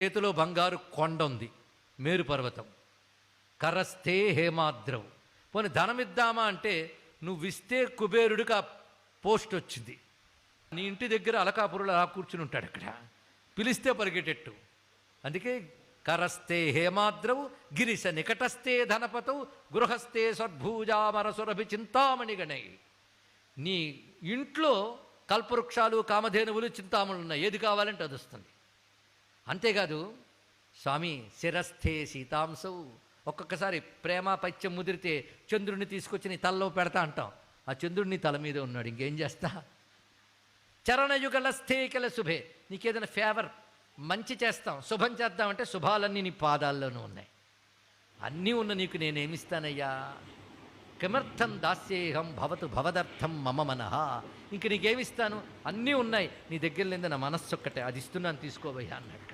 చేతిలో బంగారు కొండ ఉంది, మేరు పర్వతం. కరస్తే హేమాద్రవు. పోనీ ధనమిద్దామా అంటే నువ్విస్తే కుబేరుడికి ఆ పోస్ట్ వచ్చింది. నీ ఇంటి దగ్గర అలకాపురులు అలా కూర్చుని ఉంటాడు, అక్కడ పిలిస్తే పరిగెట్టెట్టు. అందుకే కరస్తే హేమాద్రవు గిరిశ నికటస్థే ధనపతవు గృహస్థే సద్భూజామరసురభి చింతామణి గణై. నీ ఇంట్లో కల్పవృక్షాలు కామధేనువులు చింతామణులు ఉన్నాయి, ఏది కావాలంటే అది వస్తుంది. అంతేకాదు స్వామి శిరస్థే సీతాంశవు. ఒక్కొక్కసారి ప్రేమ పైత్యం ముదిరితే చంద్రుడిని తీసుకొచ్చి నీ తలలో పెడతా అంటాం, ఆ చంద్రుడిని తల మీద ఉన్నాడు, ఇంకేం చేస్తా. చరణయుగలస్థే కెల శుభే. నీకేదైనా ఫేవర్ మంచి చేస్తాం, శుభం చేద్దామంటే శుభాలన్నీ నీ పాదాల్లోనూ ఉన్నాయి. అన్నీ ఉన్న నీకు నేనేమిస్తానయ్యా. కిమర్థం దాస్యేహం భవతు భవదర్థం మమ మనః. ఇంక నీకేమిస్తాను, అన్నీ ఉన్నాయి నీ దగ్గర లేదు, నా మనస్సు ఒక్కటే, అది ఇస్తున్నాను తీసుకోవయ్యా అన్నాడు.